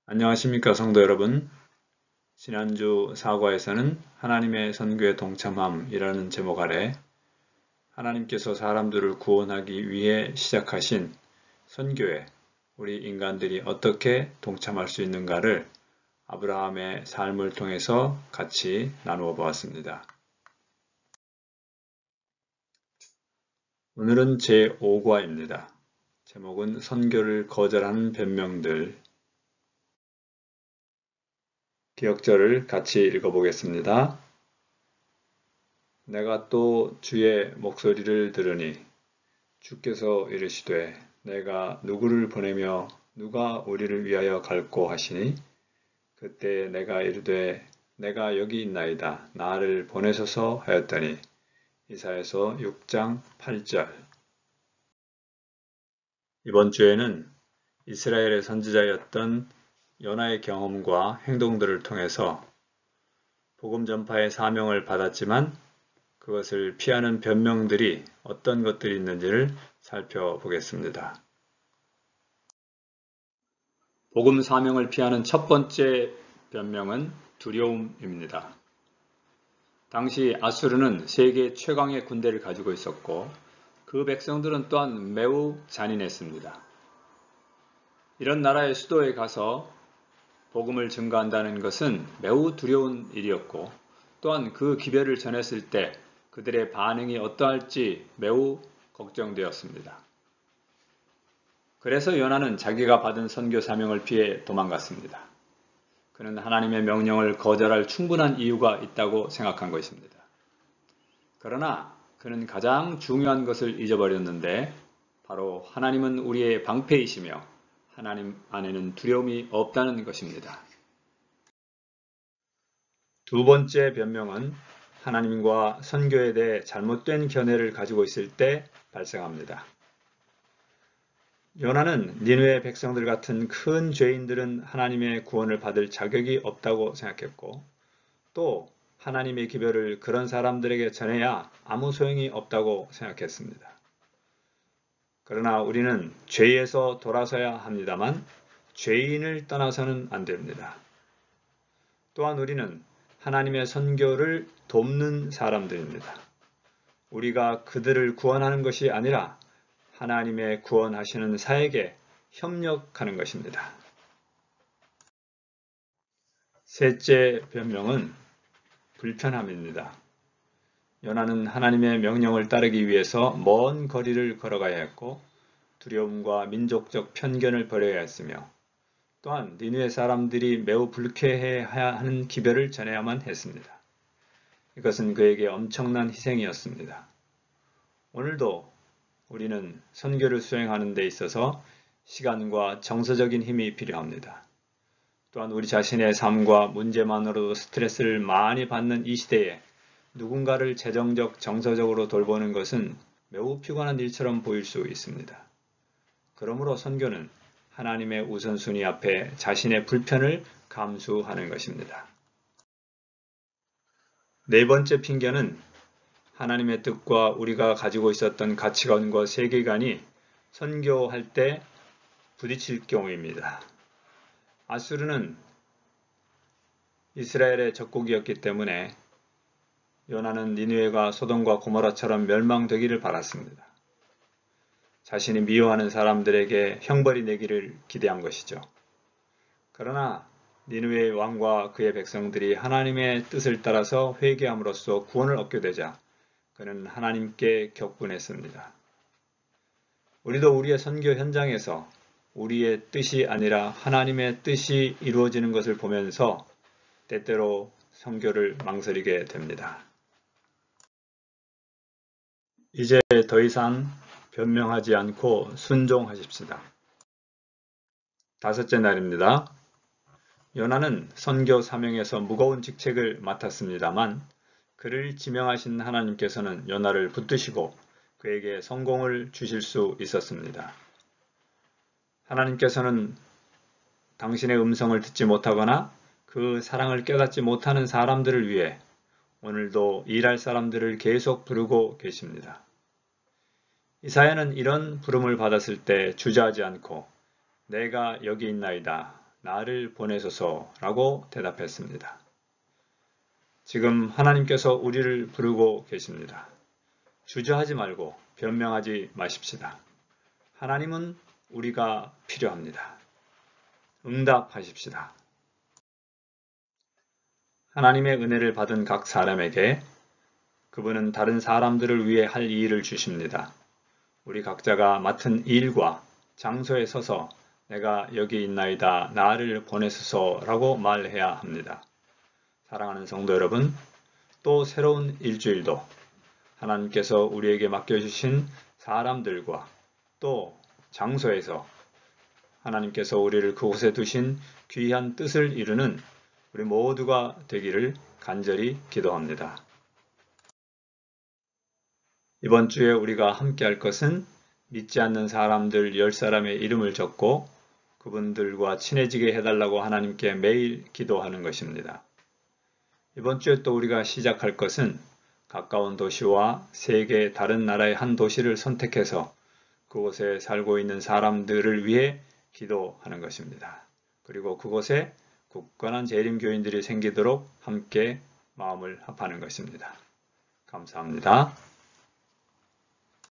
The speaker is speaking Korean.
안녕하십니까 성도 여러분. 지난주 사과에서는 하나님의 선교에 동참함이라는 제목 아래 하나님께서 사람들을 구원하기 위해 시작하신 선교에 우리 인간들이 어떻게 동참할 수 있는가를 아브라함의 삶을 통해서 같이 나누어 보았습니다. 오늘은 제5과입니다. 제목은 선교를 거절하는 변명들. 기억절을 같이 읽어보겠습니다. 내가 또 주의 목소리를 들으니 주께서 이르시되 내가 누구를 보내며 누가 우리를 위하여 갈꼬 하시니 그때 내가 이르되 내가 여기 있나이다 나를 보내소서 하였더니 이사야서 6장 8절. 이번 주에는 이스라엘의 선지자였던 요나의 경험과 행동들을 통해서 복음 전파의 사명을 받았지만 그것을 피하는 변명들이 어떤 것들이 있는지를 살펴보겠습니다. 복음 사명을 피하는 첫 번째 변명은 두려움입니다. 당시 아수르는 세계 최강의 군대를 가지고 있었고 그 백성들은 또한 매우 잔인했습니다. 이런 나라의 수도에 가서 복음을 증거한다는 것은 매우 두려운 일이었고 또한 그 기별을 전했을 때 그들의 반응이 어떠할지 매우 걱정되었습니다. 그래서 요나는 자기가 받은 선교 사명을 피해 도망갔습니다. 그는 하나님의 명령을 거절할 충분한 이유가 있다고 생각한 것입니다. 그러나 그는 가장 중요한 것을 잊어버렸는데 바로 하나님은 우리의 방패이시며 하나님 안에는 두려움이 없다는 것입니다. 두 번째 변명은 하나님과 선교에 대해 잘못된 견해를 가지고 있을 때 발생합니다. 요나는 니느웨 백성들 같은 큰 죄인들은 하나님의 구원을 받을 자격이 없다고 생각했고 또 하나님의 기별을 그런 사람들에게 전해야 아무 소용이 없다고 생각했습니다. 그러나 우리는 죄에서 돌아서야 합니다만 죄인을 떠나서는 안 됩니다. 또한 우리는 하나님의 선교를 돕는 사람들입니다. 우리가 그들을 구원하는 것이 아니라 하나님의 구원하시는 사에게 협력하는 것입니다. 셋째 변명은 불편함입니다. 요나는 하나님의 명령을 따르기 위해서 먼 거리를 걸어가야 했고 두려움과 민족적 편견을 버려야 했으며 또한 니느웨 사람들이 매우 불쾌해야 하는 기별을 전해야만 했습니다. 이것은 그에게 엄청난 희생이었습니다. 오늘도 우리는 선교를 수행하는 데 있어서 시간과 정서적인 힘이 필요합니다. 또한 우리 자신의 삶과 문제만으로도 스트레스를 많이 받는 이 시대에 누군가를 재정적, 정서적으로 돌보는 것은 매우 피곤한 일처럼 보일 수 있습니다. 그러므로 선교는 하나님의 우선순위 앞에 자신의 불편을 감수하는 것입니다. 네 번째 핑계는 하나님의 뜻과 우리가 가지고 있었던 가치관과 세계관이 선교할 때 부딪힐 경우입니다. 아수르는 이스라엘의 적국이었기 때문에 요나는 니느웨가 소돔과 고모라처럼 멸망되기를 바랐습니다. 자신이 미워하는 사람들에게 형벌이 내기를 기대한 것이죠. 그러나 니느웨의 왕과 그의 백성들이 하나님의 뜻을 따라서 회개함으로써 구원을 얻게 되자 그는 하나님께 격분했습니다. 우리도 우리의 선교 현장에서 우리의 뜻이 아니라 하나님의 뜻이 이루어지는 것을 보면서 때때로 선교를 망설이게 됩니다. 이제 더 이상 변명하지 않고 순종하십시다. 다섯째 날입니다. 요나는 선교 사명에서 무거운 직책을 맡았습니다만 그를 지명하신 하나님께서는 요나를 붙드시고 그에게 성공을 주실 수 있었습니다. 하나님께서는 당신의 음성을 듣지 못하거나 그 사랑을 깨닫지 못하는 사람들을 위해 오늘도 일할 사람들을 계속 부르고 계십니다. 이사야는 이런 부름을 받았을 때 주저하지 않고 내가 여기 있나이다. 나를 보내소서라고 대답했습니다. 지금 하나님께서 우리를 부르고 계십니다. 주저하지 말고 변명하지 마십시다. 하나님은 우리가 필요합니다. 응답하십시다. 하나님의 은혜를 받은 각 사람에게 그분은 다른 사람들을 위해 할 일을 주십니다. 우리 각자가 맡은 일과 장소에 서서 내가 여기 있나이다 나를 보내소서라고 말해야 합니다. 사랑하는 성도 여러분, 또 새로운 일주일도 하나님께서 우리에게 맡겨주신 사람들과 또 장소에서 하나님께서 우리를 그곳에 두신 귀한 뜻을 이루는 우리 모두가 되기를 간절히 기도합니다. 이번 주에 우리가 함께 할 것은 믿지 않는 사람들 10사람의 이름을 적고 그분들과 친해지게 해달라고 하나님께 매일 기도하는 것입니다. 이번 주에 또 우리가 시작할 것은 가까운 도시와 세계 다른 나라의 한 도시를 선택해서 그곳에 살고 있는 사람들을 위해 기도하는 것입니다. 그리고 그곳에 굳건한 재림교인들이 생기도록 함께 마음을 합하는 것입니다. 감사합니다.